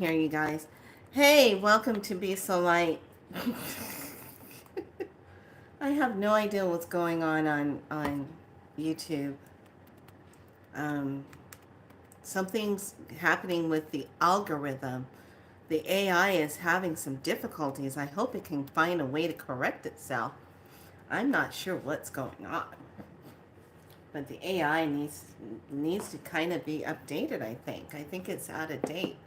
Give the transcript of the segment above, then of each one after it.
here, you guys. Hey, welcome to Be So Light. I have no idea what's going on YouTube. Um, Something's happening with the algorithm. The AI is having some difficulties. I hope it can find a way to correct itself. I'm not sure what's going on, but the AI needs to kind of be updated. I think it's out of date.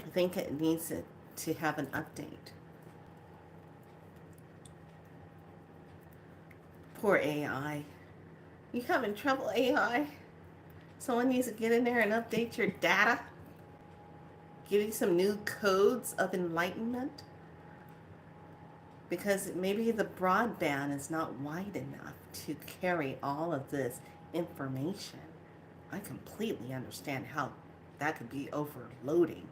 I think it needs to have an update. Poor AI. You having trouble, AI? Someone needs to get in there and update your data. Give you some new codes of enlightenment. Because maybe the broadband is not wide enough to carry all of this information. I completely understand how that could be overloading.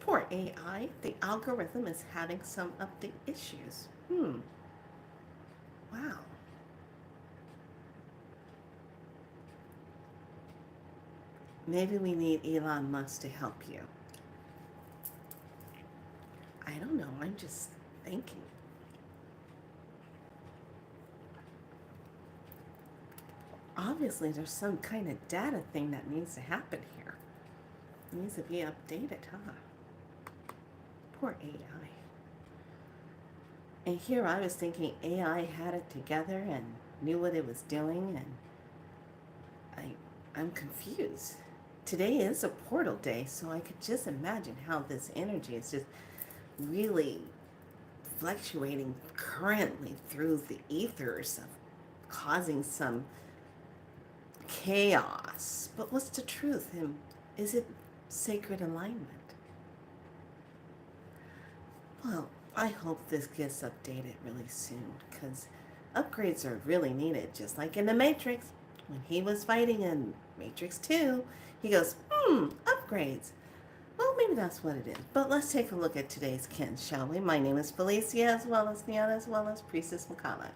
Poor AI. The algorithm is having some update issues. Wow. Maybe we need Elon Musk to help you. I don't know. I'm just thinking. Obviously, there's some kind of data thing that needs to happen here. It needs to be updated, huh? Poor AI. And here I was thinking AI had it together and knew what it was doing, and I'm confused. Today is a portal day, so I could just imagine how this energy is just really fluctuating currently through the ethers of causing some chaos. But what's the truth? And is it sacred alignment? Well, I hope this gets updated really soon because upgrades are really needed, just like in the Matrix. When he was fighting in Matrix 2, he goes, upgrades. Well, maybe that's what it is. But let's take a look at today's Ken, shall we? My name is Felicia, as well as Niana, as well as Priestess Makala.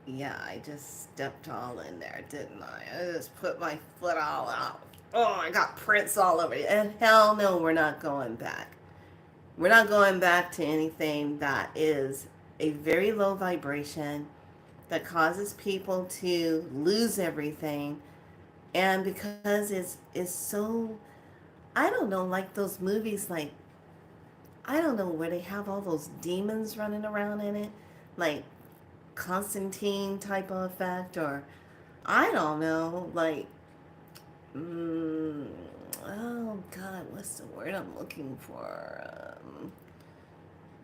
Yeah, I just stepped all in there, didn't I? I just put my foot all out. Oh, I got prints all over it. And hell no, we're not going back. We're not going back to anything that is a very low vibration that causes people to lose everything. And because it's so, I don't know, like those movies, like, I don't know, where they have all those demons running around in it, like Constantine type of effect, or I don't know, like, mm, oh God, what's the word I'm looking for?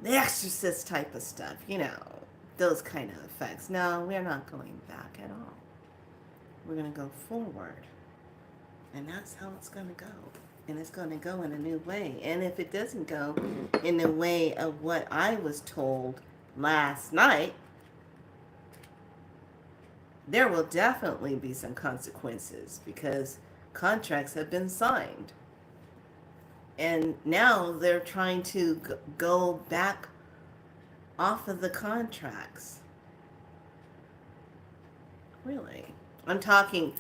The Exorcist type of stuff, those kind of effects. No, we're not going back at all. We're going to go forward. And that's how it's going to go. And it's going to go in a new way. And if it doesn't go in the way of what I was told last night, there will definitely be some consequences because contracts have been signed. And now they're trying to go back off of the contracts. Really? I'm talking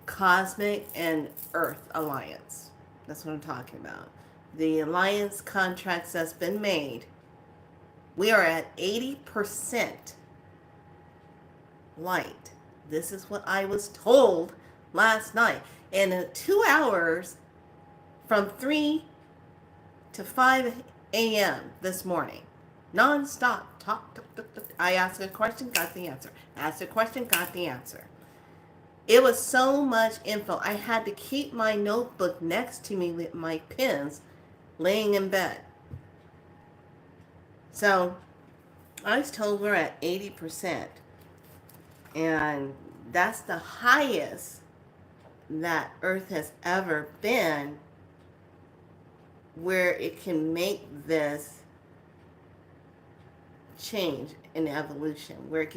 Cosmic and Earth Alliance. That's what I'm talking about. The alliance contracts that's been made, we are at 80% light. This is what I was told last night. In 2 hours from 3 to 5 a.m. this morning, non-stop talk. I asked a question, got the answer. Asked a question, got the answer. It was so much info. I had to keep my notebook next to me with my pens laying in bed. So I was told we're at 80%. And that's the highest that Earth has ever been where it can make this change in evolution, where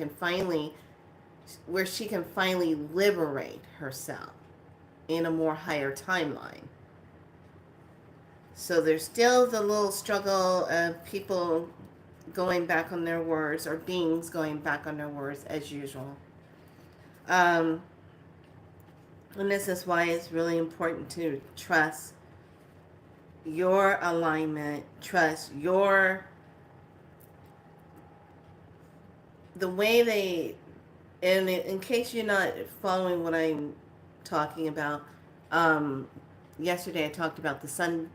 she can finally liberate herself in a more higher timeline. So there's still the little struggle of people going back on their words, or beings going back on their words as usual. Um, And this is why it's really important to trust your alignment, trust the way they, and in case you're not following what I'm talking about, um, yesterday I talked about the sun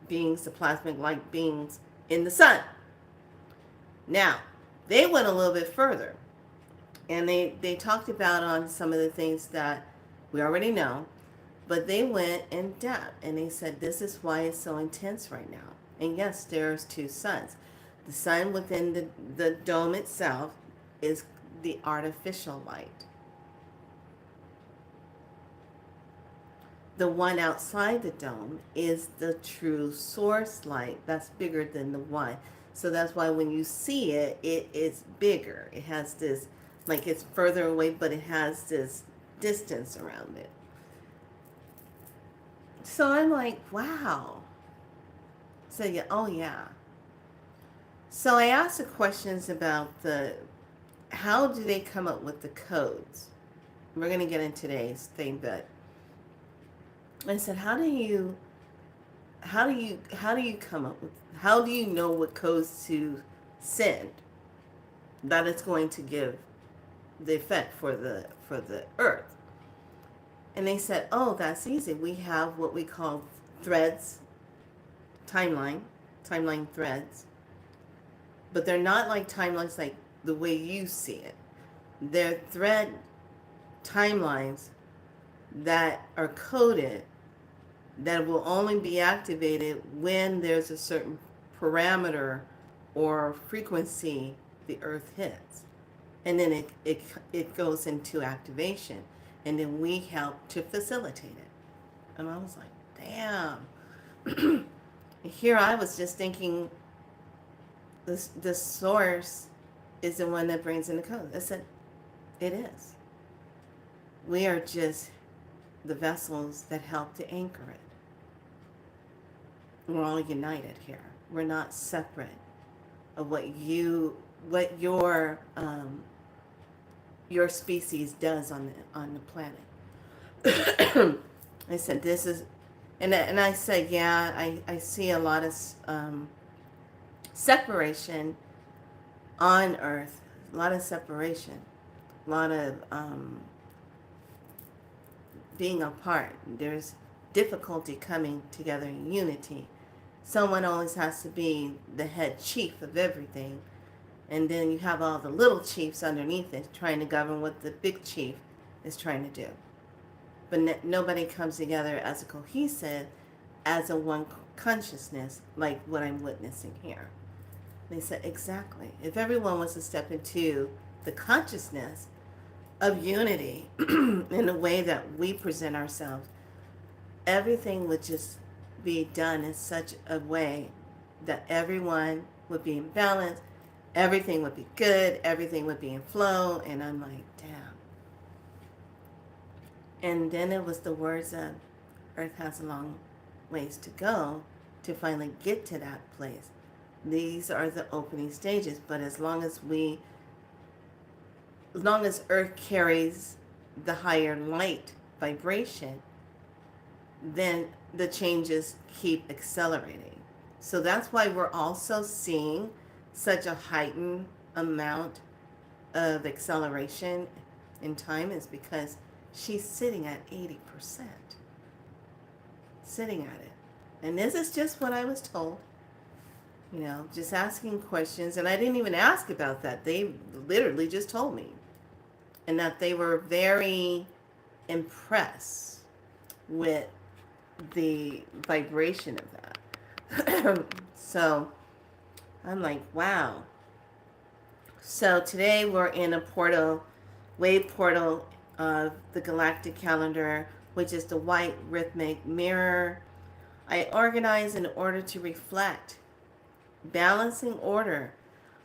beings, the plasmic light beings in the sun. Now, they went a little bit further, and they talked about on some of the things that we already know, but they went in depth, and they said this is why it's so intense right now. And yes, there's two suns. The sun within the dome itself is the artificial light. The one outside the dome is the true source light that's bigger than the one. So that's why when you see it, it is bigger. It has this, like it's further away, but it has this distance around it. So I'm like, wow. So yeah, oh yeah. So I asked the questions about how do they come up with the codes? We're going to get in today's thing, but I said, how do you come up with, how do you know what codes to send that it's going to give the effect for the earth? And they said, oh, that's easy. We have what we call threads, timeline threads, but they're not like timelines like the way you see it. They're thread timelines that are coded that will only be activated when there's a certain parameter or frequency the earth hits. And then it goes into activation. And then we help to facilitate it. And I was like, damn. Here I was just thinking the source is the one that brings in the code. I said, it is. We are just the vessels that help to anchor it. We're all united here. We're not separate of what your species does on the planet. I said this is, and I said yeah. I see a lot of separation on Earth. A lot of separation. A lot of being apart. There's difficulty coming together in unity. Someone always has to be the head chief of everything. And then you have all the little chiefs underneath it trying to govern what the big chief is trying to do. But nobody comes together as a cohesive, as a one consciousness, like what I'm witnessing here. They said, exactly. If everyone was to step into the consciousness of unity in the way that we present ourselves, everything would just be done in such a way that everyone would be in balance, everything would be good, everything would be in flow. And I'm like, damn. And then it was the words of Earth has a long ways to go to finally get to that place. These are the opening stages, but as long as Earth carries the higher light vibration, then the changes keep accelerating. So that's why we're also seeing such a heightened amount of acceleration in time, is because she's sitting at 80%. Sitting at it. And this is just what I was told. You know, just asking questions. And I didn't even ask about that. They literally just told me. And that they were very impressed with the vibration of that. So I'm like, wow. So today we're in a portal, wave portal of the galactic calendar, which is the white rhythmic mirror. I organize in order to reflect, balancing order.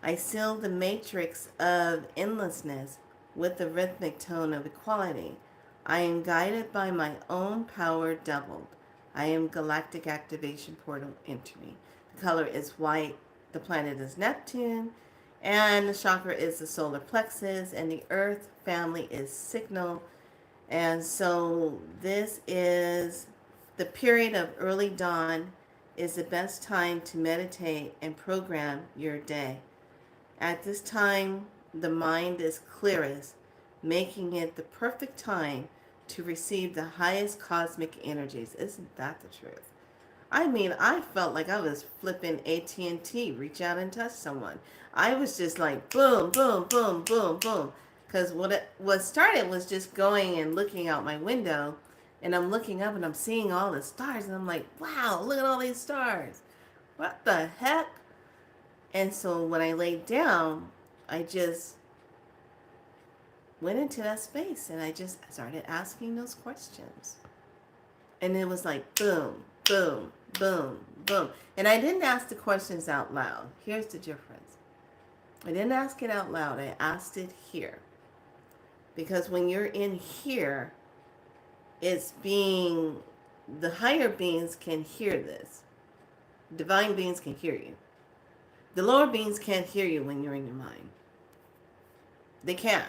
I seal the matrix of endlessness with the rhythmic tone of equality. I am guided by my own power doubled. I am galactic activation portal enter me. The color is white. The planet is Neptune. And the chakra is the solar plexus. And the earth family is signal. And so this is the period of early dawn is the best time to meditate and program your day. At this time, the mind is clearest, making it the perfect time to receive the highest cosmic energies. Isn't that the truth? I mean, I felt like I was flipping AT&T, reach out and touch someone. I was just like boom, boom, boom, boom, boom. Because what started was just going and looking out my window, and I'm looking up and I'm seeing all the stars, and I'm like, wow, look at all these stars. What the heck? And so when I laid down, I just went into that space and I just started asking those questions. And it was like boom, boom, boom, boom. And I didn't ask the questions out loud. Here's the difference. I didn't ask it out loud. I asked it here. Because when you're in here, it's being, the higher beings can hear this. Divine beings can hear you. The lower beings can't hear you when you're in your mind. They can't.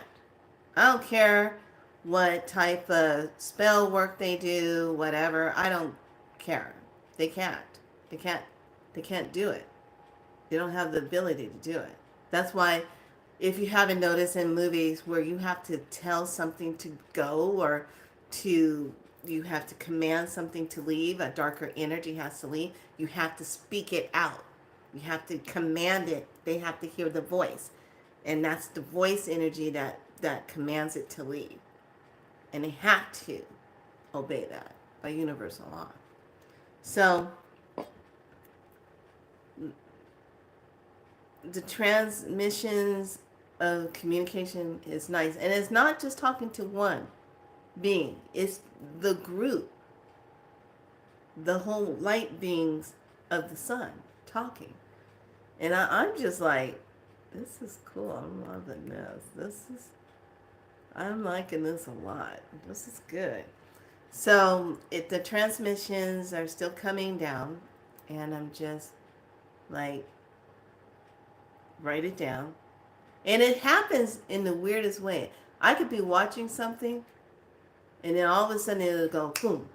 I don't care what type of spell work they do, whatever. I don't care. They can't. They can't. They can't do it. They don't have the ability to do it. That's why, if you haven't noticed in movies where you have to tell something to go or to, you have to command something to leave, a darker energy has to leave, you have to speak it out. You have to command it. They have to hear the voice. And that's the voice energy that commands it to leave. And they have to obey that by universal law. So the transmissions of communication is nice. And it's not just talking to one being. It's the group. The whole light beings of the sun talking. And I'm just like, this is cool. I'm loving this. I'm liking this a lot. This is good. So the transmissions are still coming down, and I'm just like, write it down. And it happens in the weirdest way. I could be watching something, and then all of a sudden it'll go boom.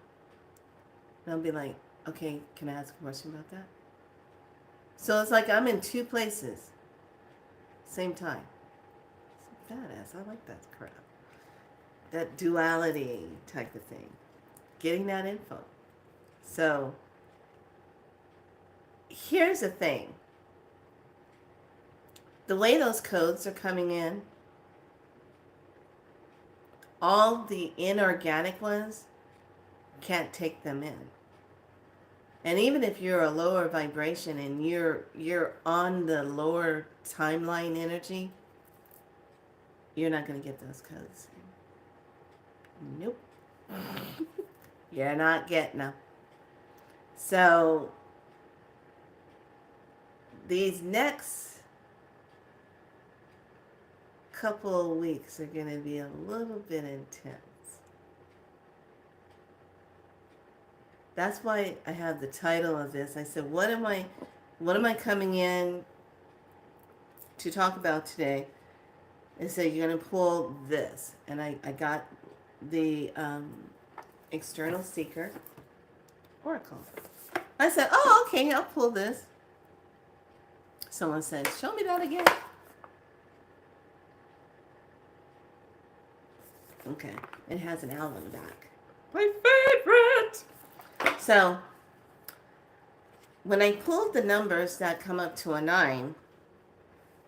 And I'll be like, okay, can I ask a question about that? So it's like I'm in two places, same time. It's badass. I like that crap. That duality type of thing. Getting that info. So here's the thing. The way those codes are coming in, all the inorganic ones can't take them in. And even if you're a lower vibration and you're on the lower timeline energy, you're not going to get those codes. Nope. You're not getting them. So these next couple of weeks are going to be a little bit intense. That's why I have the title of this. I said, what am I coming in to talk about today? I said, you're going to pull this. And I got the External Seeker Oracle. I said, oh, okay, I'll pull this. Someone said, show me that again. Okay, it has an owl on the back. My favorite! So, when I pulled the numbers that come up to a 9,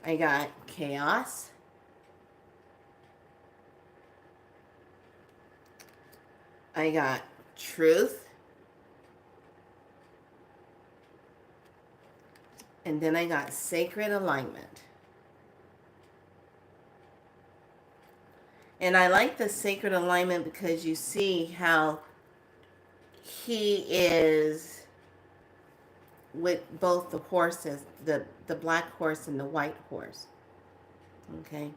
I got chaos, I got truth, and then I got sacred alignment. And I like the sacred alignment because you see how he is with both the horses, the black horse and the white horse. Okay?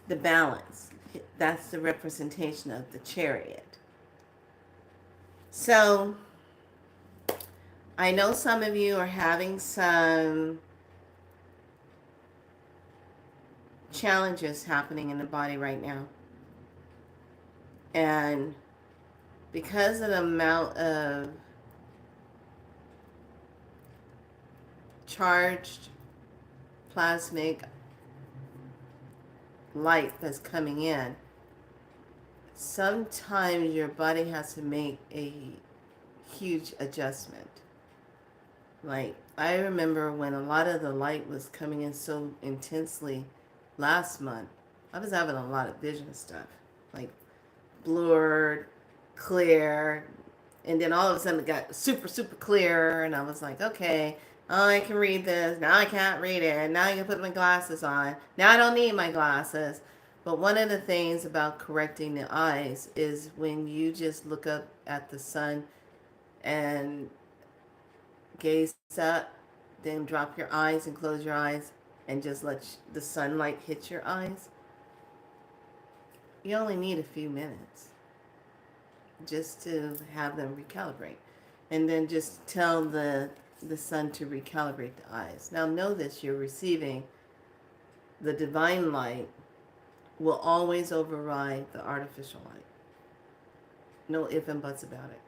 The balance. That's the representation of the chariot. So, I know some of you are having some challenges happening in the body right now. And because of the amount of charged plasmic light that's coming in, sometimes your body has to make a huge adjustment. Like, I remember when a lot of the light was coming in so intensely last month, I was having a lot of vision stuff, like blurred, clear, and then all of a sudden it got super, super clear, and I was like, okay, oh, I can read this. Now I can't read it. Now I can put my glasses on. Now I don't need my glasses. But one of the things about correcting the eyes is when you just look up at the sun and gaze up, then drop your eyes and close your eyes and just let the sunlight hit your eyes. You only need a few minutes just to have them recalibrate. And then just tell the sun to recalibrate the eyes. Now know this, you're receiving the divine light will always override the artificial light. No ifs and buts about it.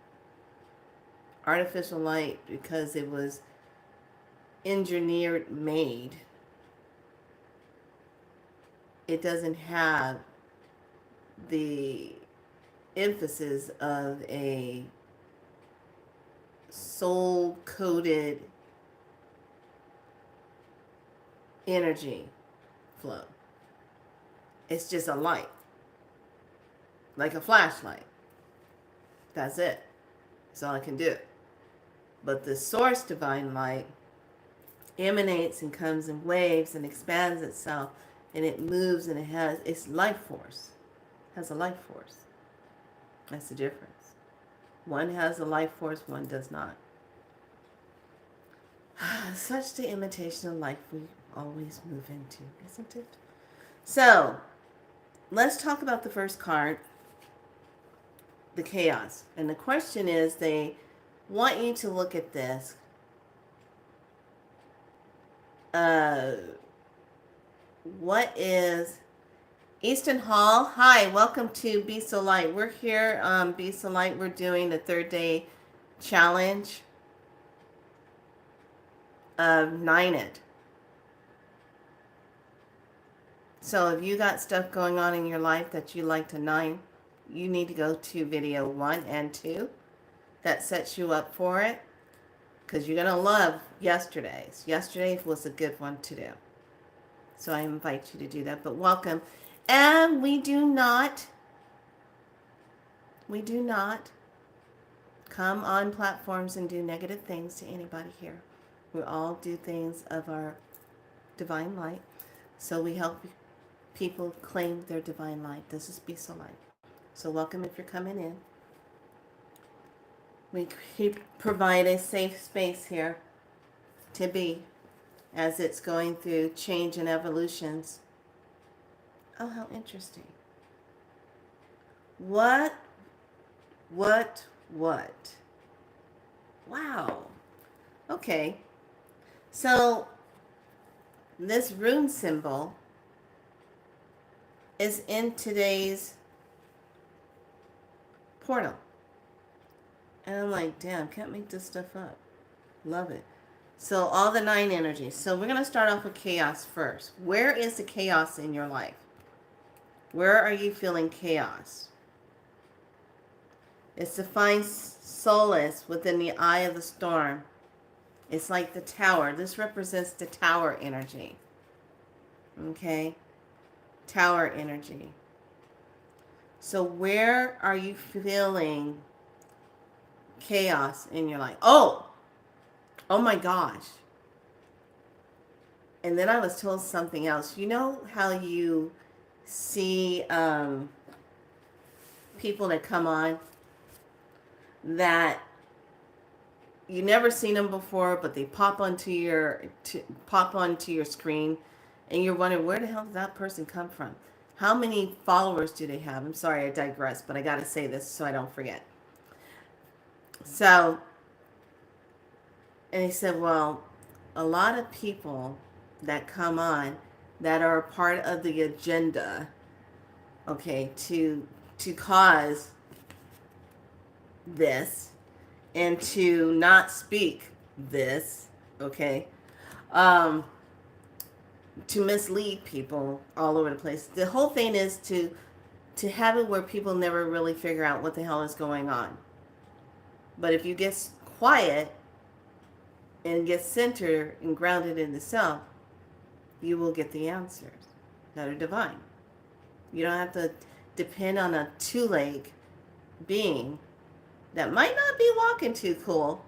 Artificial light, because it was engineered made, it doesn't have the emphasis of a soul coded energy flow. It's just a light, like a flashlight. That's it. That's all I can do. But the source divine light emanates and comes in waves and expands itself, and it moves, and it has its life force. It has a life force. That's the difference. One has a life force, one does not. Such the imitation of life we always move into, isn't it? So, let's talk about the first card, the chaos. And the question is, they want you to look at this. What is Easton Hall? Hi, welcome to Be So Light. We're here, Be So Light. We're doing the 3rd-day challenge of 9 It. So if you got stuff going on in your life that you like to 9, you need to go to video 1 and 2. That sets you up for it, because you're going to love yesterday's. Yesterday was a good one to do. So I invite you to do that. But welcome. And we do not come on platforms and do negative things to anybody here. We all do things of our divine light. So we help people claim their divine light. This is Be So Light. So welcome if you're coming in. We provide a safe space here to be, as it's going through change and evolutions. Oh, how interesting. What? Wow. Okay. So, this rune symbol is in today's portal. And I'm like, damn, can't make this stuff up. Love it. So all the 9 energies. So we're going to start off with chaos first. Where is the chaos in your life? Where are you feeling chaos? It's to find solace within the eye of the storm. It's like the tower. This represents the tower energy. Okay? Tower energy. So where are you feeling chaos in your life? Oh my gosh. And then I was told something else. You know how you see people that come on that you never seen them before, but they pop onto your screen, and you're wondering, where the hell did that person come from? How many followers do they have? I'm sorry, I digress, but I got to say this so I don't forget. So, and he said, well, a lot of people that come on that are part of the agenda, okay, to to cause this and to not speak this, okay? Um, to mislead people all over the place. The whole thing is to have it where people never really figure out what the hell is going on. But if you get quiet and get centered and grounded in the self, you will get the answers that are divine. You don't have to depend on a two-leg being that might not be walking too cool,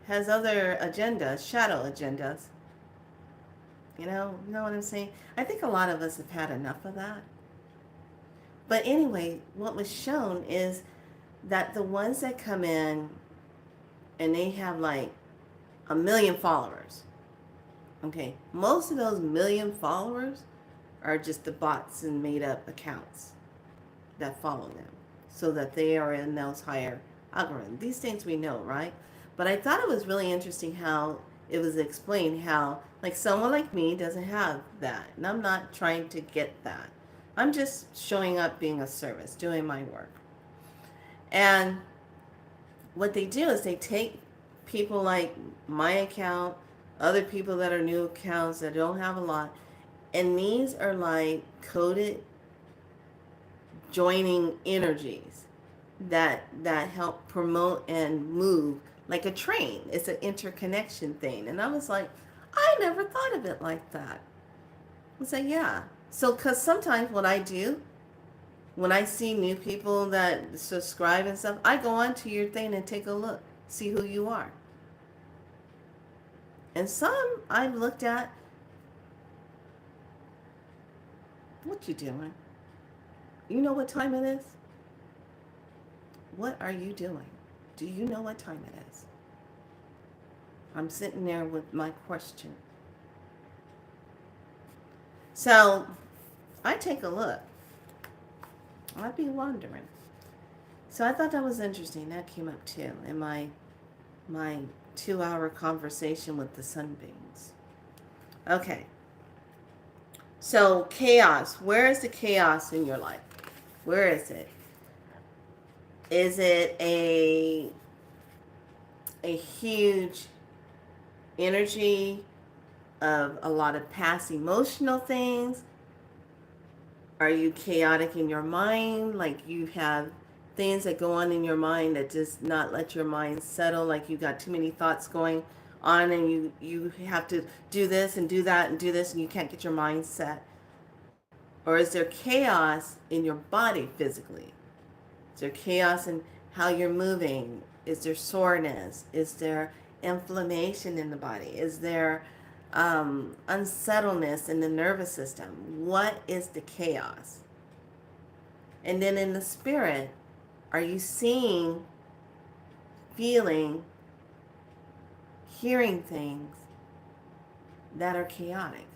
has other agendas, shadow agendas. You know what I'm saying? I think a lot of us have had enough of that. But anyway, what was shown is that the ones that come in and they have like 1 million followers, okay, most of those 1 million followers are just the bots and made up accounts that follow them so that they are in those higher algorithms. These things we know, right? But I thought it was really interesting how it was explained how like someone like me doesn't have that. And I'm not trying to get that. I'm just showing up being a service, doing my work. And what they do is they take people like my account, other people that are new accounts that don't have a lot, and these are like coded joining energies that help promote and move like a train. It's an interconnection thing. And I was like, I never thought of it like that. I was like, yeah. So, because sometimes what I do, when I see new people that subscribe and stuff, I go onto your thing and take a look, see who you are. And some I've looked at, what you doing? You know what time it is? What are you doing? Do you know what time it is? I'm sitting there with my question. So I take a look. I'd be wondering. So I thought that was interesting. That came up too in my 2-hour conversation with the sunbeams. Okay. So chaos. Where is the chaos in your life? Where is it? Is it a huge energy of a lot of past emotional things? Are you chaotic in your mind? Like you have things that go on in your mind that just not let your mind settle, like you got too many thoughts going on and you have to do this and do that and do this and you can't get your mind set? Or is there chaos in your body physically? Is there chaos in how you're moving? Is there soreness? Is there inflammation in the body? Is there unsettledness in the nervous system? What is the chaos? And then in the spirit, are you seeing, feeling, hearing things that are chaotic,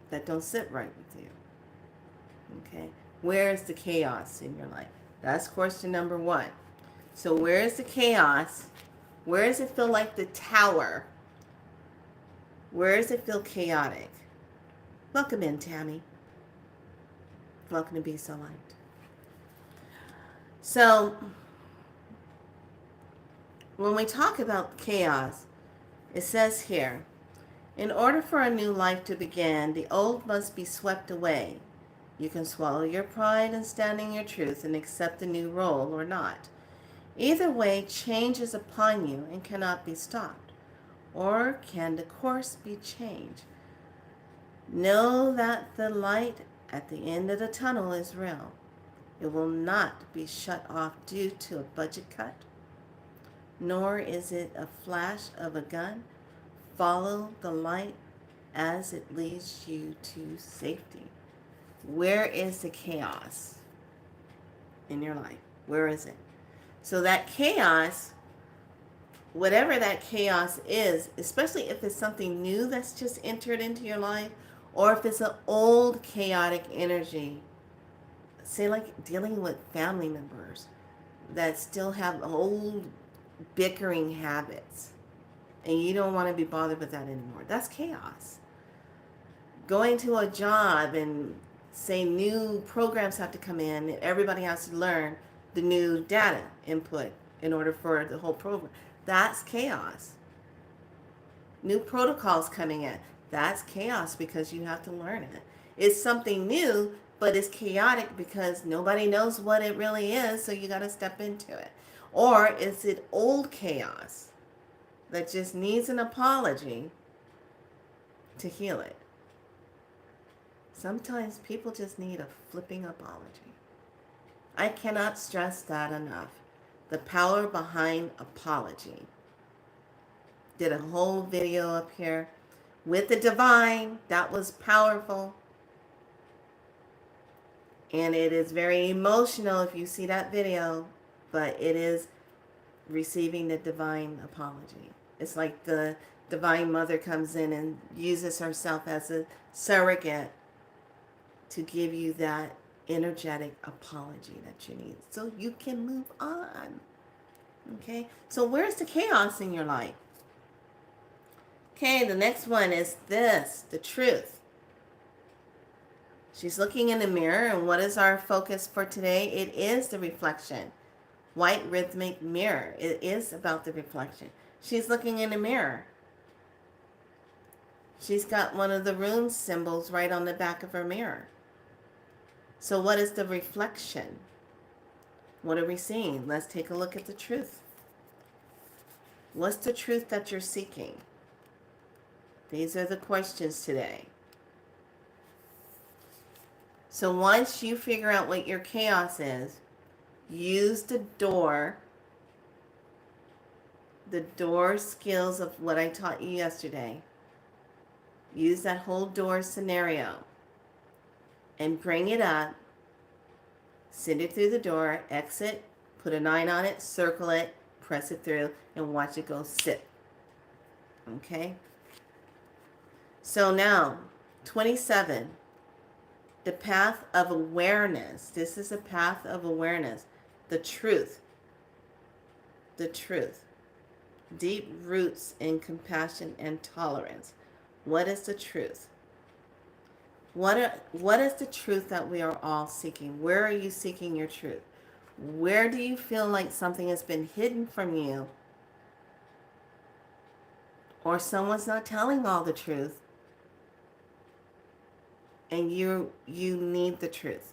that don't sit right with you? Okay, where is the chaos in your life? That's question number 1. So where is the chaos? Where does it feel like the tower? Where does it feel chaotic? Welcome in, Tammy. Welcome to Be So Light. So when we talk about chaos, it says here, in order for a new life to begin, the old must be swept away. You can swallow your pride and stand in your truth and accept the new role or not. Either way, change is upon you and cannot be stopped. Or can the course be changed? Know that the light at the end of the tunnel is real. It will not be shut off due to a budget cut, nor is it a flash of a gun. Follow the light as it leads you to safety. Where is the chaos in your life? Where is it? So that chaos, whatever that chaos is, especially if it's something new that's just entered into your life, or if it's an old chaotic energy, say like dealing with family members that still have old bickering habits, and you don't want to be bothered with that anymore. That's chaos. Going to a job and say new programs have to come in and everybody has to learn the new data input in order for the whole program. That's chaos. New protocols coming in. That's chaos because you have to learn it. It's something new, but it's chaotic because nobody knows what it really is, so you got to step into it. Or is it old chaos that just needs an apology to heal it? Sometimes people just need a flipping apology. I cannot stress that enough. The power behind apology. Did a whole video up here with the divine. That was powerful. And it is very emotional if you see that video, but it is receiving the divine apology. It's like the divine mother comes in and uses herself as a surrogate to give you that energetic apology that you need so you can move on. Okay, so where's the chaos in your life? Okay, the next one is this, the truth. She's looking in the mirror, and what is our focus for today? It is the reflection. White rhythmic mirror. It is about the reflection. She's looking in the mirror. She's got one of the rune symbols right on the back of her mirror. So what is the reflection? What are we seeing? Let's take a look at the truth. What's the truth that you're seeking? These are the questions today. So once you figure out what your chaos is, use the door skills of what I taught you yesterday. Use that whole door scenario and bring it up. Send it through the door, exit, put a 9 on it, circle it, press it through, and watch it go sit. Okay? So now, 27. The path of awareness. This is a path of awareness. The truth. The truth. Deep roots in compassion and tolerance. What is the truth? What is the truth that we are all seeking? Where are you seeking your truth? Where do you feel like something has been hidden from you? Or someone's not telling all the truth? And you need the truth.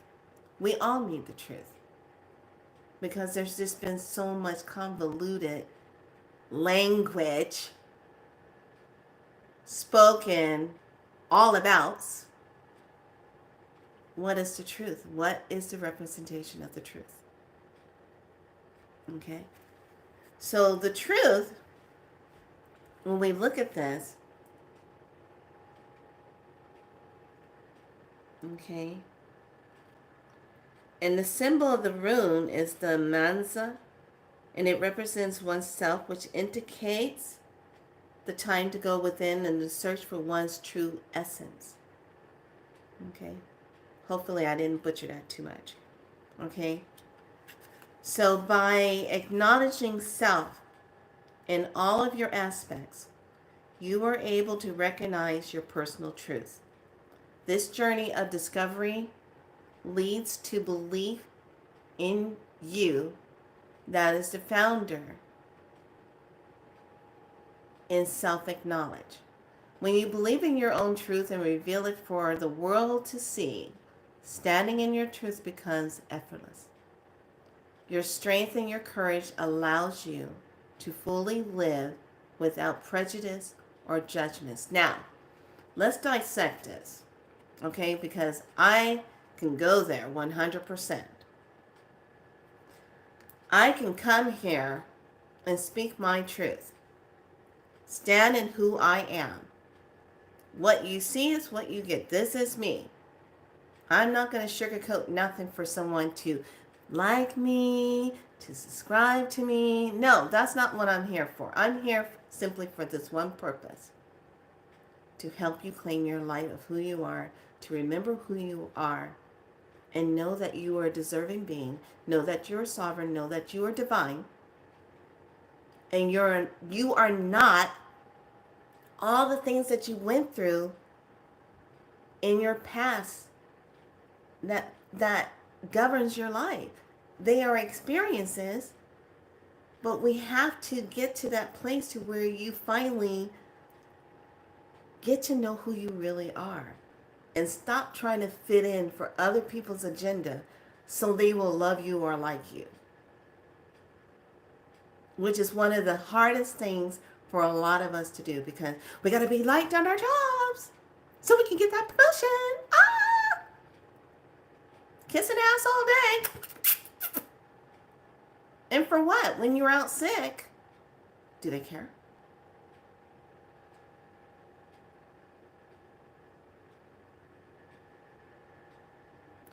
We all need the truth. Because there's just been so much convoluted language spoken all about. What is the truth? What is the representation of the truth? Okay? So the truth, when we look at this, okay, and the symbol of the rune is the manza, and it represents oneself, which indicates the time to go within and to search for one's true essence. Okay? Hopefully I didn't butcher that too much. Okay? So by acknowledging self in all of your aspects, you are able to recognize your personal truth. This journey of discovery leads to belief in you that is the founder in self-acknowledge. When you believe in your own truth and reveal it for the world to see, standing in your truth becomes effortless. Your strength and your courage allows you to fully live without prejudice or judgments. Now, let's dissect this, okay? Because I can go there 100%. I can come here and speak my truth. Stand in who I am. What you see is what you get. This is me. I'm not going to sugarcoat nothing for someone to like me, to subscribe to me. No, that's not what I'm here for. I'm here simply for this one purpose. To help you claim your light of who you are, to remember who you are, and know that you are a deserving being. Know that you're sovereign. Know that you are divine. And you are not all the things that you went through in your past that governs your life. They are experiences, but we have to get to that place to where you finally get to know who you really are and stop trying to fit in for other people's agenda so they will love you or like you, which is one of the hardest things for a lot of us to do, because we got to be liked on our jobs so we can get that promotion. Kissing ass all day. And for what? When you're out sick, do they care?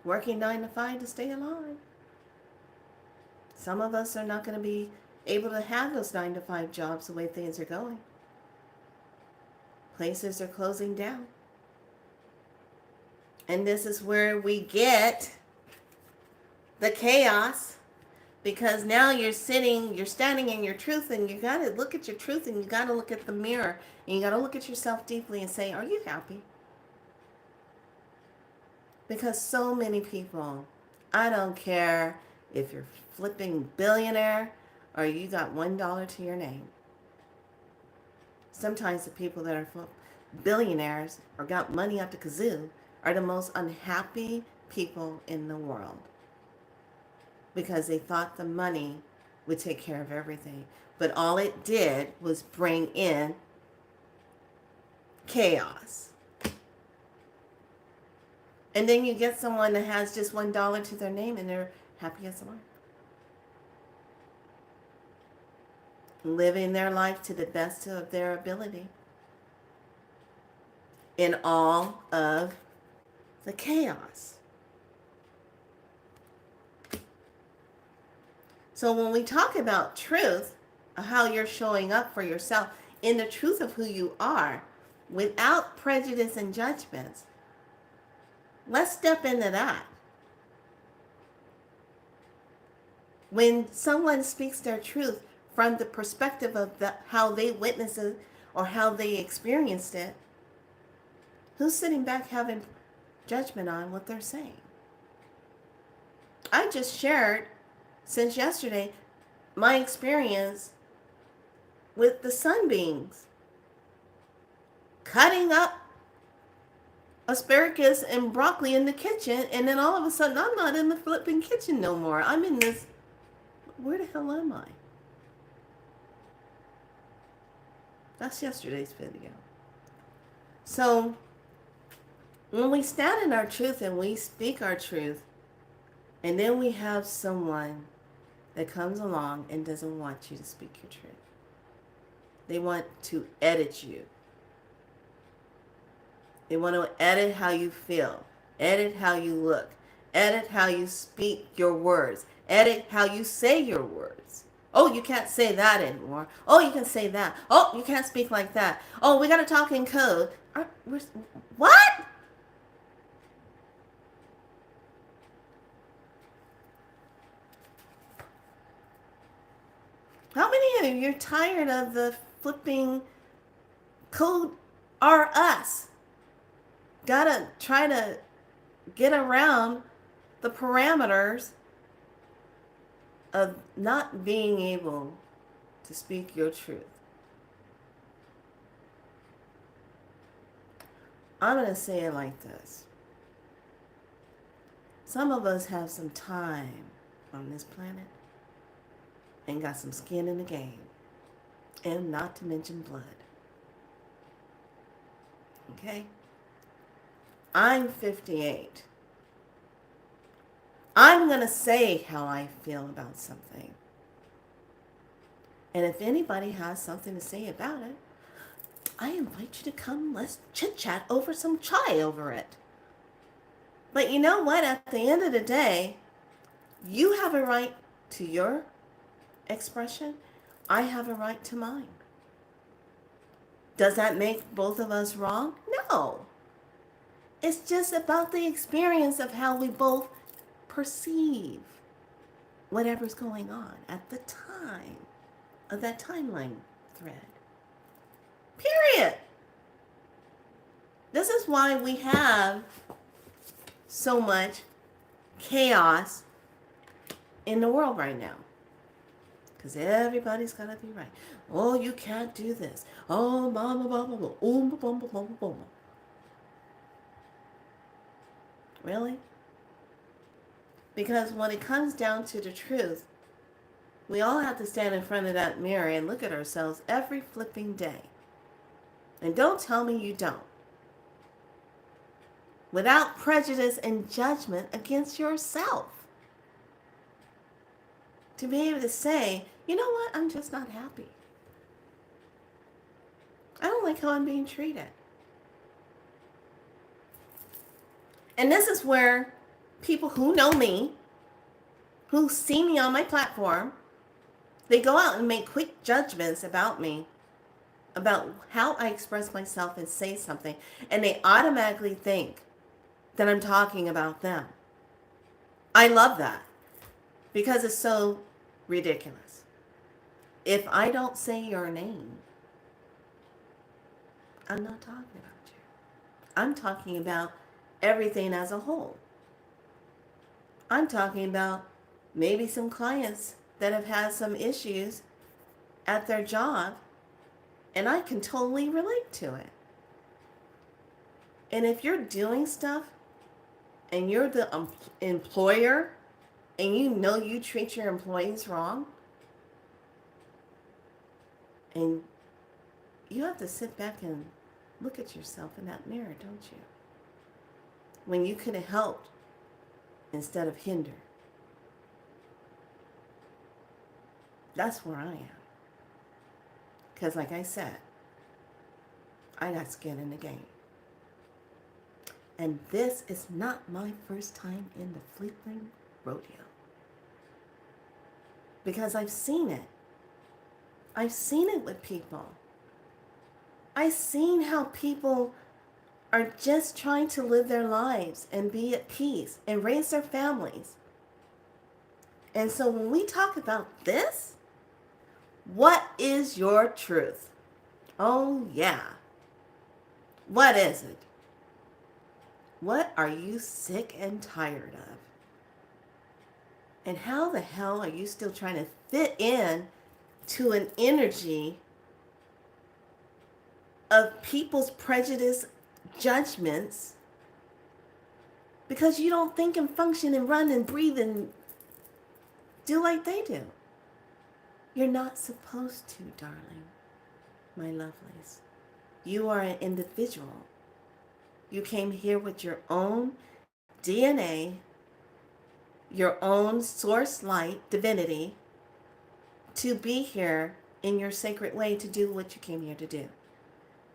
Working 9 to 5 to stay alive. Some of us are not going to be able to have those 9 to 5 jobs the way things are going. Places are closing down. And this is where we get the chaos, because now you're standing in your truth, and you got to look at your truth, and you got to look at the mirror, and you got to look at yourself deeply and say, are you happy? Because so many people, I don't care if you're flipping billionaire or you got $1 to your name. Sometimes the people that are billionaires or got money up to kazoo are the most unhappy people in the world, because they thought the money would take care of everything. But all it did was bring in chaos. And then you get someone that has just $1 to their name and they're happy as lark, living their life to the best of their ability in all of the chaos. So when we talk about truth, how you're showing up for yourself in the truth of who you are, without prejudice and judgments, let's step into that. When someone speaks their truth from the perspective of how they witnessed it or how they experienced it, who's sitting back having judgment on what they're saying? I just shared, since yesterday, my experience with the sunbeams. Cutting up asparagus and broccoli in the kitchen, and then all of a sudden I'm not in the flipping kitchen no more. I'm in this, where the hell am I? That's yesterday's video. So when we stand in our truth and we speak our truth, and then we have someone that comes along and doesn't want you to speak your truth. They want to edit you. They want to edit how you feel, edit how you look, edit how you speak your words, edit how you say your words. Oh, you can't say that anymore. Oh, you can say that. Oh, you can't speak like that. Oh, we got to talk in code. What? How many of you are tired of the flipping code are us? Gotta try to get around the parameters of not being able to speak your truth. I'm going to say it like this. Some of us have some time on this planet and got some skin in the game, and not to mention blood. Okay? I'm 58. I'm going to say how I feel about something. And if anybody has something to say about it, I invite you to come, let's chit-chat over some chai over it. But you know what? At the end of the day, you have a right to your expression. I have a right to mine. Does that make both of us wrong? No. It's just about the experience of how we both perceive whatever's going on at the time of that timeline thread. Period. This is why we have so much chaos in the world right now. Because everybody's got to be right. Oh, you can't do this. Oh, mama, blah, blah. Really? Because when it comes down to the truth, we all have to stand in front of that mirror and look at ourselves every flipping day. And don't tell me you don't. Without prejudice and judgment against yourself. To be able to say, you know what, I'm just not happy. I don't like how I'm being treated. And this is where people who know me, who see me on my platform, they go out and make quick judgments about me, about how I express myself and say something, and they automatically think that I'm talking about them. I love that because it's so ridiculous. If I don't say your name, I'm not talking about you. I'm talking about everything as a whole. I'm talking about maybe some clients that have had some issues at their job, and I can totally relate to it. And if you're doing stuff and you're the employer and you know you treat your employees wrong, and you have to sit back and look at yourself in that mirror, don't you? When you could have helped instead of hindered. That's where I am. Because like I said, I got skin in the game. And this is not my first time in the Fleetling rodeo. Because I've seen it. I've seen it with people. I've seen how people are just trying to live their lives and be at peace and raise their families. And so when we talk about this, what is your truth? Oh, yeah. What is it? What are you sick and tired of? And how the hell are you still trying to fit in to an energy of people's prejudice, judgments, because you don't think and function and run and breathe and do like they do? You're not supposed to, darling, my lovelies. You are an individual. You came here with your own DNA, your own source light, divinity, to be here in your sacred way to do what you came here to do.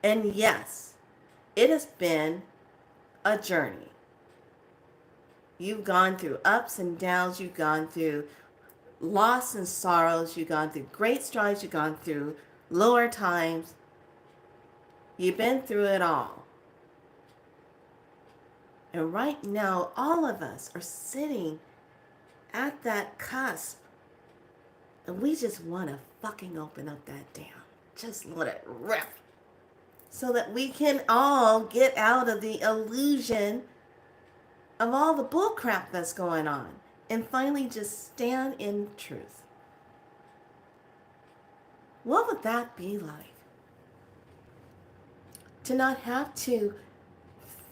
And yes, it has been a journey. You've gone through ups and downs. You've gone through loss and sorrows. You've gone through great strides. You've gone through lower times. You've been through it all. And right now, all of us are sitting at that cusp. And we just want to fucking open up that dam. Just let it rip. So that we can all get out of the illusion of all the bullcrap that's going on. And finally just stand in truth. What would that be like? To not have to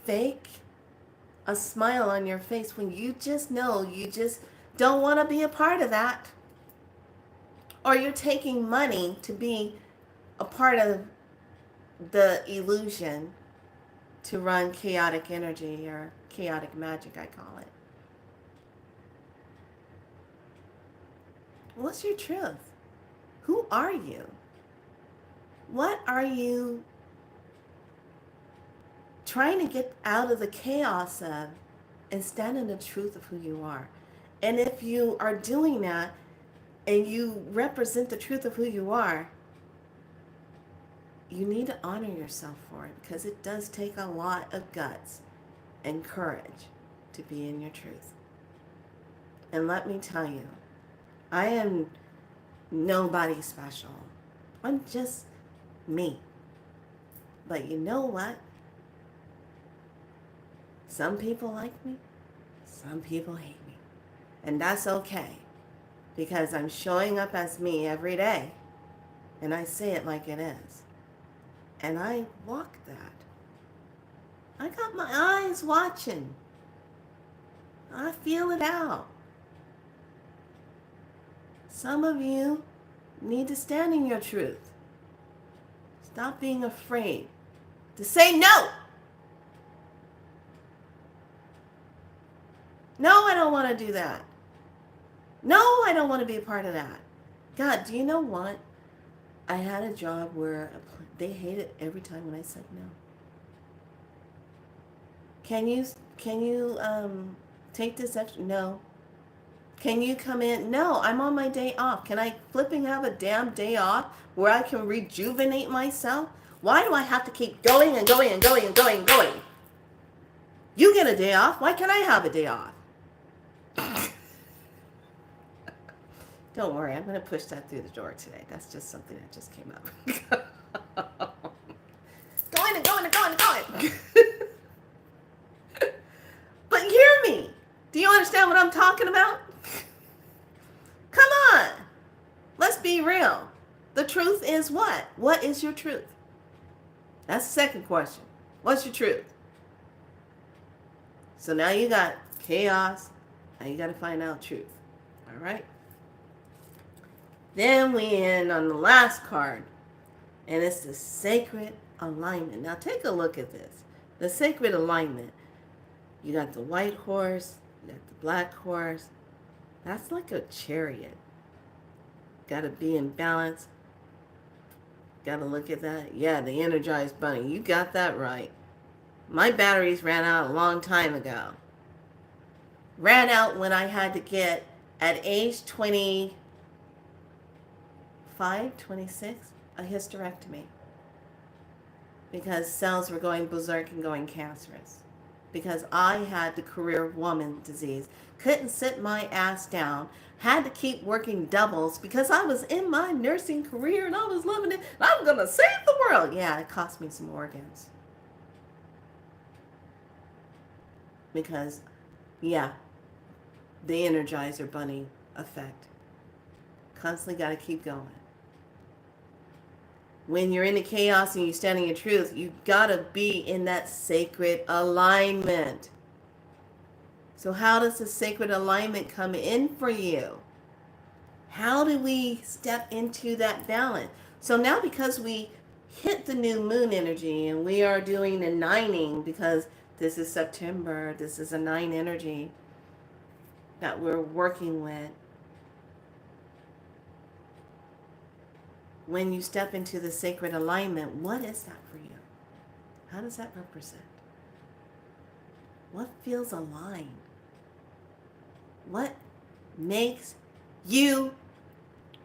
fake a smile on your face when you just know you just don't want to be a part of that. Or you're taking money to be a part of the illusion to run chaotic energy or chaotic magic, I call it. What's your truth? Who are you? What are you trying to get out of the chaos of and stand in the truth of who you are? And if you are doing that and you represent the truth of who you are, you need to honor yourself for it, because it does take a lot of guts and courage to be in your truth. And let me tell you, I am nobody special. I'm just me. But you know what? Some people like me. Some people hate me. And that's okay because I'm showing up as me every day. And I say it like it is. And I walk that. I got my eyes watching. I feel it out. Some of you need to stand in your truth. Stop being afraid to say no. No, I don't want to do that. No, I don't want to be a part of that. God, do you know what? I had a job where they hated every time when I said no. Can you take this extra? No. Can you come in? No, I'm on my day off. Can I flipping have a damn day off where I can rejuvenate myself? Why do I have to keep going and going and going and going and going? You get a day off. Why can't I have a day off? Don't worry, I'm going to push that through the door today. That's just something that just came up. Going and going and going and going. But hear me. Do you understand what I'm talking about? Come on. Let's be real. The truth is what? What is your truth? That's the second question. What's your truth? So now you got chaos. Now you got to find out truth. All right? Then we end on the last card. And it's the sacred alignment. Now take a look at this. The sacred alignment. You got the white horse. You got the black horse. That's like a chariot. Got to be in balance. Got to look at that. Yeah, the energized bunny. You got that right. My batteries ran out a long time ago. Ran out when I had to get, at age 25, 26, a hysterectomy. Because cells were going berserk and going cancerous. Because I had the career woman disease. Couldn't sit my ass down. Had to keep working doubles because I was in my nursing career and I was loving it. And I'm going to save the world. Yeah, it cost me some organs. Because, yeah, the Energizer Bunny effect. Constantly got to keep going. When you're in the chaos and you stand in your truth, you got to be in that sacred alignment. So how does the sacred alignment come in for you? How do we step into that balance? So now because we hit the new moon energy and we are doing the nining because this is September, this is a 9 energy that we're working with. When you step into the sacred alignment, what is that for you? How does that represent? What feels aligned? What makes you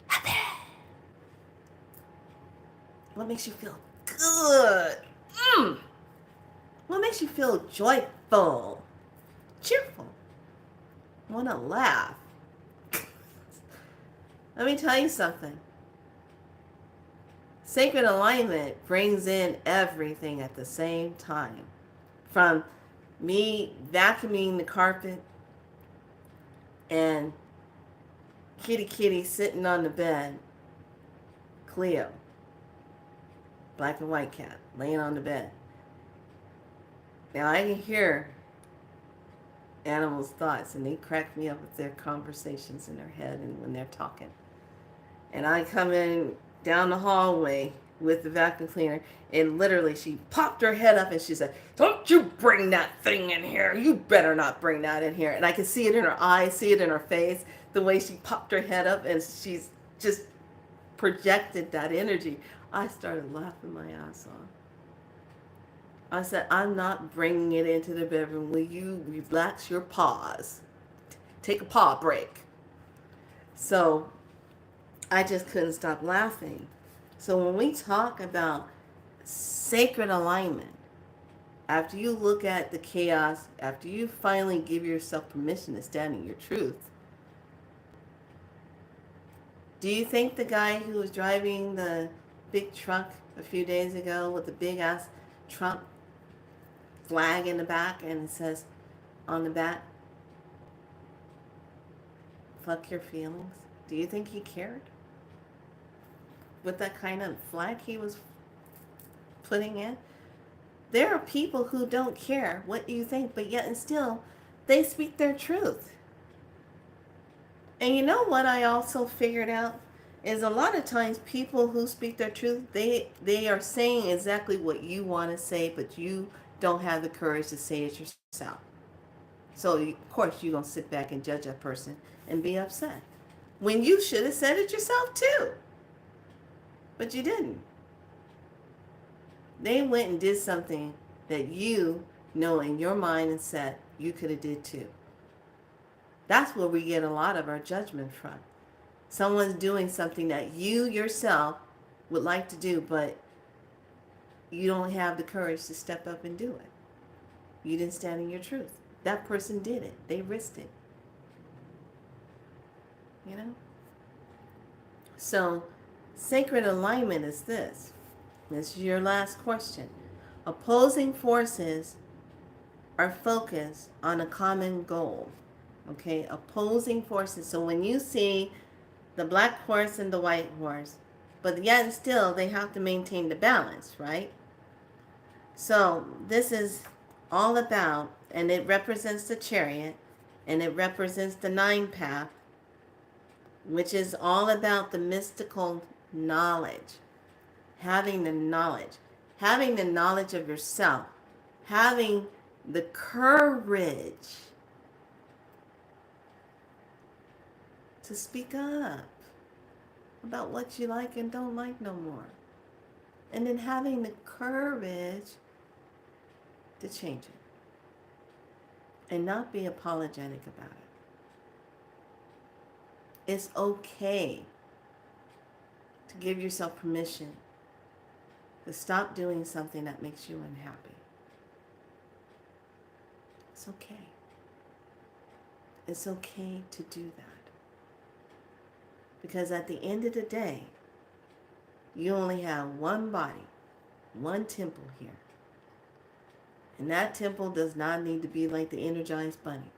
happy? What makes you feel good? What makes you feel joyful? Cheerful? Want to laugh? Let me tell you something. Sacred alignment brings in everything at the same time. From me vacuuming the carpet and kitty sitting on the bed, Cleo, black and white cat, laying on the bed. Now I can hear animals' thoughts and they crack me up with their conversations in their head and when they're talking. And I come in down the hallway with the vacuum cleaner and literally she popped her head up and she said, "Don't you bring that thing in here. You better not bring that in here." And I could see it in her eyes, see it in her face, the way she popped her head up and she's just projected that energy. I started laughing my ass off. I said, "I'm not bringing it into the bedroom. Will you relax your paws? Take a paw break." So I just couldn't stop laughing. So when we talk about sacred alignment, after you look at the chaos, after you finally give yourself permission to stand in your truth, do you think the guy who was driving the big truck a few days ago with the big ass Trump flag in the back and it says on the back, fuck your feelings? Do you think he cared? With that kind of flag he was putting in? There are people who don't care what you think, but yet and still, they speak their truth. And you know what I also figured out? Is a lot of times people who speak their truth, they are saying exactly what you want to say, but you don't have the courage to say it yourself. So of course you're going to sit back and judge that person and be upset. When you should have said it yourself too. But you didn't. They went and did something that you know in your mind and said you could have did too. That's where we get a lot of our judgment from. Someone's doing something that you yourself would like to do, but you don't have the courage to step up and do it. You didn't stand in your truth. That person did it. They risked it. You know? So, sacred alignment is this. This is your last question. Opposing forces are focused on a common goal. Okay? Opposing forces. So when you see the black horse and the white horse, but yet and still they have to maintain the balance, right? So this is all about, and it represents the chariot, and it represents the nine path, which is all about the mystical knowledge, having the knowledge of yourself, having the courage to speak up about what you like and don't like no more. And then having the courage to change it. And not be apologetic about it. It's okay to give yourself permission to stop doing something that makes you unhappy. It's okay. It's okay to do that. Because at the end of the day, you only have one body, one temple here. And that temple does not need to be like the Energized Bunny.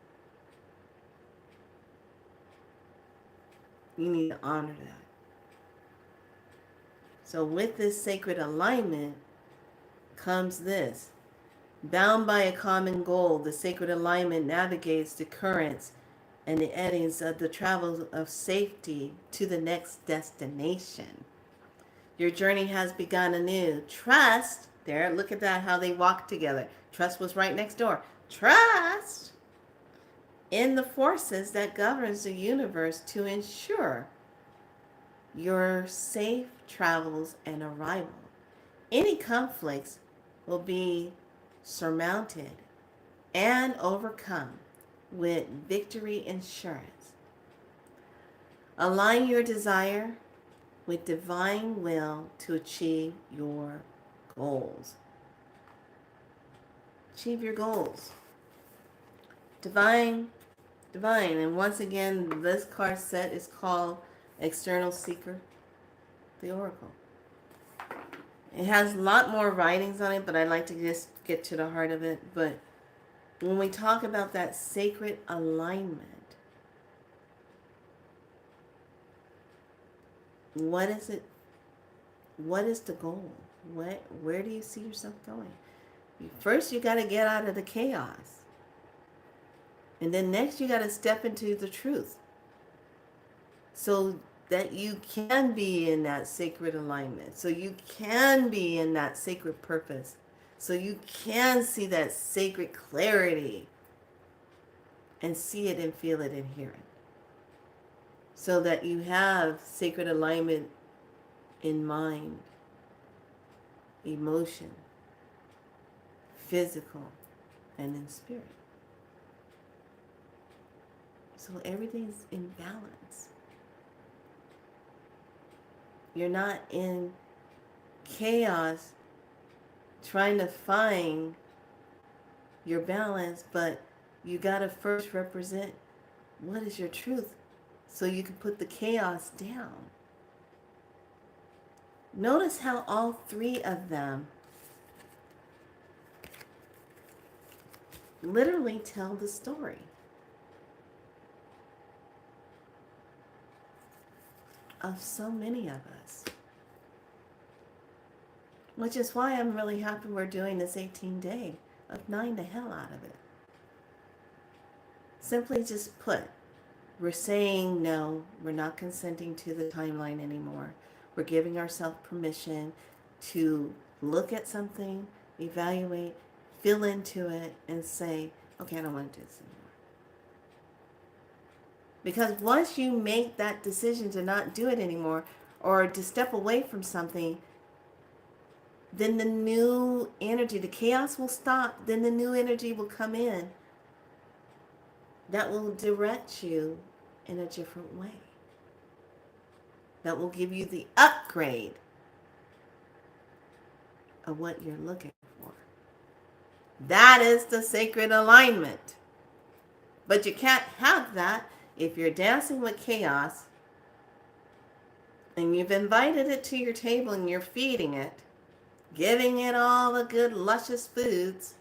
You need to honor that. So with this sacred alignment comes this. Bound by a common goal, the sacred alignment navigates the currents and the eddies of the travel of safety to the next destination. Your journey has begun anew. Trust, there, look at that, how they walked together. Trust was right next door. Trust in the forces that governs the universe to ensure your safe travels and arrival. Any conflicts will be surmounted and overcome with victory assurance. Align your desire with divine will to achieve your goals. Achieve your goals. Divine. And once again, this card set is called External Seeker, the Oracle. It has a lot more writings on it, but I'd like to just get to the heart of it. But when we talk about that sacred alignment, what is it? What is the goal? Where do you see yourself going? First, you got to get out of the chaos. And then next, you got to step into the truth. So that you can be in that sacred alignment. So you can be in that sacred purpose. So you can see that sacred clarity. And see it and feel it and hear it. So that you have sacred alignment in mind, emotion, physical, and in spirit. So everything's in balance. You're not in chaos trying to find your balance, but you got to first represent what is your truth so you can put the chaos down. Notice how all three of them literally tell the story. of so many of us. Which is why I'm really happy we're doing this 18-day of 9 the hell out of it. Simply just put, we're saying no, we're not consenting to the timeline anymore. We're giving ourselves permission to look at something, evaluate, feel into it, and say, okay, I don't want to do this anymore. Because once you make that decision to not do it anymore or to step away from something, then the new energy, the chaos will stop, then the new energy will come in that will direct you in a different way. That will give you the upgrade of what you're looking for. That is the sacred alignment. But you can't have that if you're dancing with chaos and you've invited it to your table and you're feeding it, giving it all the good luscious foods,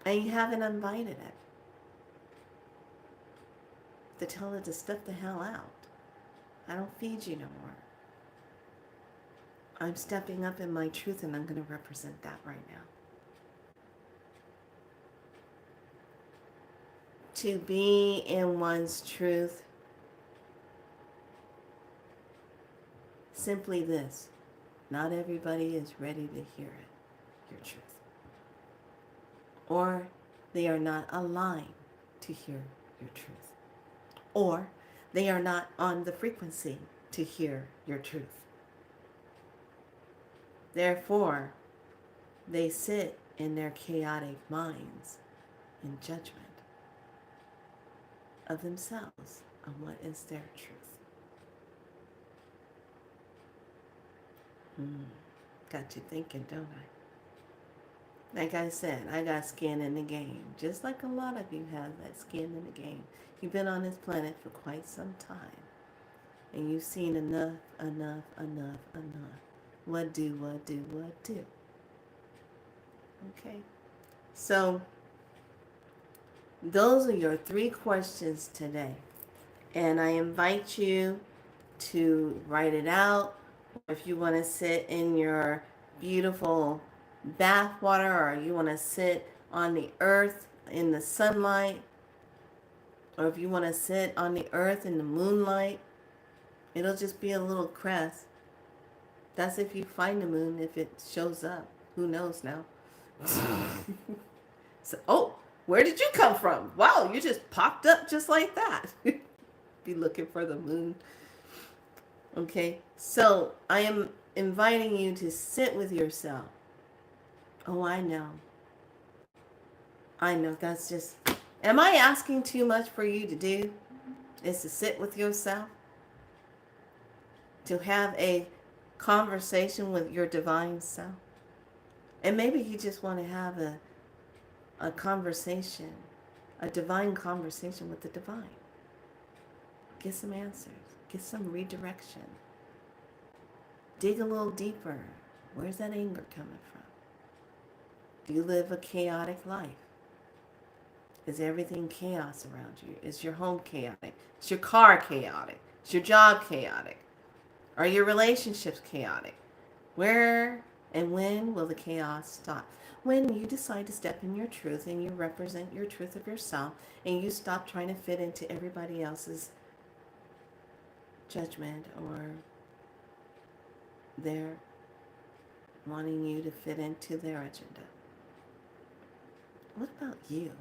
and you haven't invited it to tell it to step the hell out. I don't feed you no more. I'm stepping up in my truth, and I'm going to represent that right now. To be in one's truth, simply this: not everybody is ready to hear it, your truth. Or they are not aligned to hear your truth. Or they are not on the frequency to hear your truth. Therefore, they sit in their chaotic minds in judgment of themselves on what is their truth. Got you thinking, don't I? Like I said, I got skin in the game, just like a lot of you have that skin in the game. You've been on this planet for quite some time, and you've seen enough. What do? Okay? So, those are your 3 questions today. And I invite you to write it out. If you want to sit in your beautiful bath water, or you want to sit on the earth in the sunlight, or if you want to sit on the earth in the moonlight, it'll just be a little crest. That's if you find the moon, if it shows up. Who knows now? So, oh, where did you come from? Wow, you just popped up just like that. Be looking for the moon. Okay, so I am inviting you to sit with yourself. Oh, I know, that's just, am I asking too much for you to do? Is to sit with yourself? To have a conversation with your divine self? And maybe you just want to have a conversation, a divine conversation with the divine. Get some answers. Get some redirection. Dig a little deeper. Where's that anger coming from? Do you live a chaotic life? Is everything chaos around you? Is your home chaotic? Is your car chaotic? Is your job chaotic? Are your relationships chaotic? Where and when will the chaos stop? When you decide to step in your truth and you represent your truth of yourself, and you stop trying to fit into everybody else's judgment, or they're wanting you to fit into their agenda. What about you?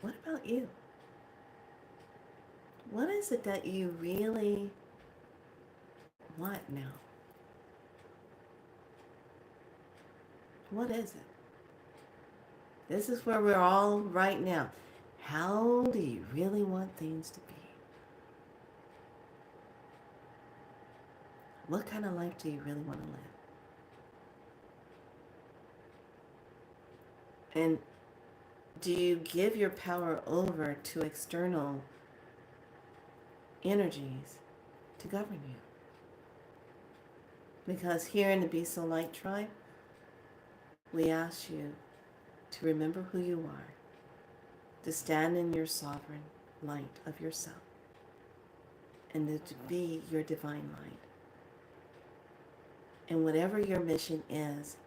What about you? What is it that you really want now? What is it? This is where we're all right now. How do you really want things to be? What kind of life do you really want to live? And do you give your power over to external energies to govern you? Because here in the Be So Light tribe, we ask you to remember who you are, to stand in your sovereign light of yourself and to be your divine light. And whatever your mission is,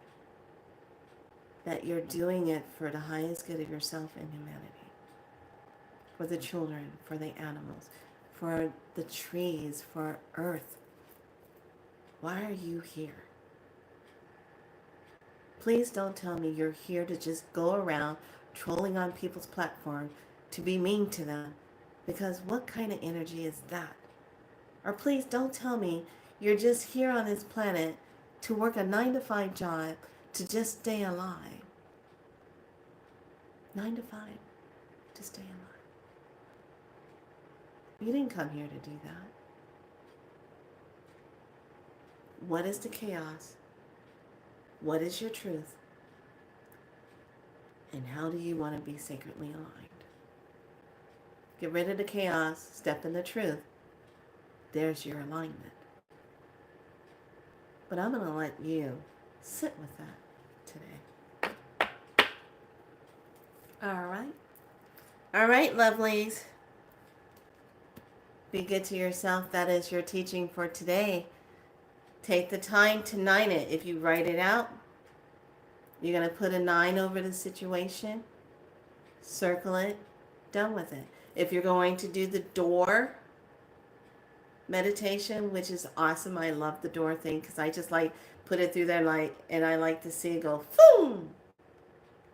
that you're doing it for the highest good of yourself and humanity. For the children, for the animals, for the trees, for Earth. Why are you here? Please don't tell me you're here to just go around trolling on people's platform to be mean to them, because what kind of energy is that? Or please don't tell me you're just here on this planet to work a 9-to-5 job to just stay alive. 9 to 5 to stay alive. You didn't come here to do that. What is the chaos? What is your truth? And how do you want to be sacredly aligned? Get rid of the chaos, step in the truth. There's your alignment. But I'm going to let you sit with that today. All right. All right, lovelies. Be good to yourself. That is your teaching for today. Take the time to 9 it. If you write it out, you're going to put a 9 over the situation. Circle it. Done with it. If you're going to do the door meditation, which is awesome. I love the door thing because I just like put it through there like, and I like to see it go boom,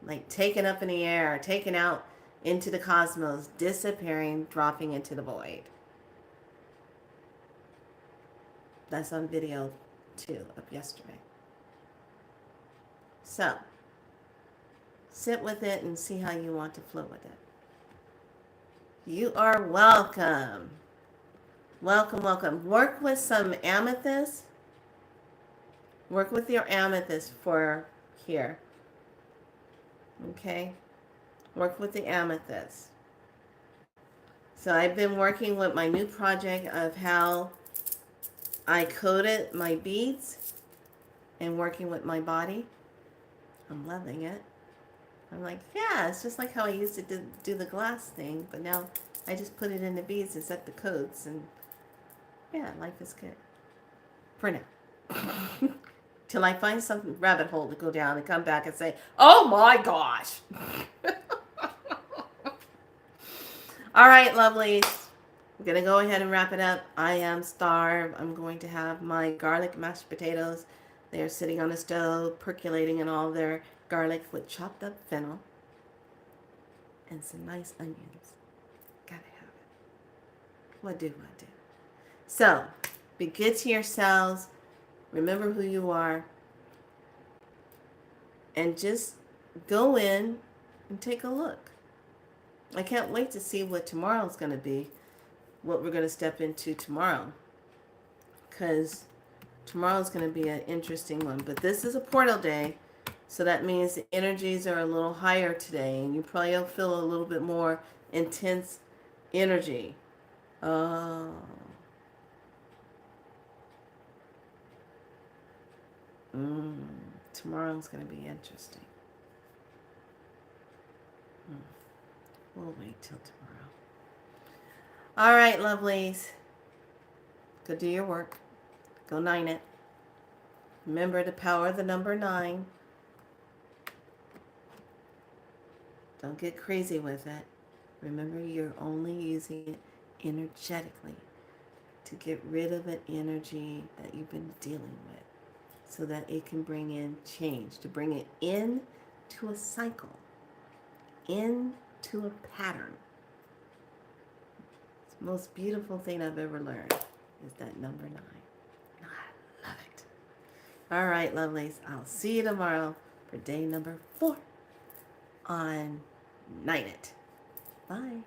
like taken up in the air, taken out into the cosmos, disappearing, dropping into the void. That's on video too, of yesterday. So, sit with it and see how you want to flow with it. You are welcome. Welcome, welcome. Work with some amethyst. Work with your amethyst for here. Okay? Work with the amethyst. So I've been working with my new project of how I coated my beads and working with my body. I'm loving it. I'm like, yeah, it's just like how I used to do the glass thing, but now I just put it in the beads and set the codes, and yeah, life is good. For now. Till I find some rabbit hole to go down and come back and say, oh my gosh. All right, lovelies. I'm going to go ahead and wrap it up. I am starved. I'm going to have my garlic mashed potatoes. They are sitting on the stove, percolating in all their garlic with chopped up fennel and some nice onions. Gotta have it. What do? So, be good to yourselves. Remember who you are. And just go in and take a look. I can't wait to see what tomorrow's going to be. What we're going to step into tomorrow. Because tomorrow's going to be an interesting one. But this is a portal day. So that means the energies are a little higher today. And you probably will feel a little bit more intense energy. Oh. Tomorrow's going to be interesting. We'll wait till tomorrow. All right, lovelies. Go do your work. Go 9 it. Remember the power of the number 9. Don't get crazy with it. Remember, you're only using it energetically to get rid of an energy that you've been dealing with, so that it can bring in change, to bring it in to a cycle, into a pattern. It's the most beautiful thing I've ever learned is that number 9. I love it. All right, lovelies. I'll see you tomorrow for day number 4 on 9 it. Bye.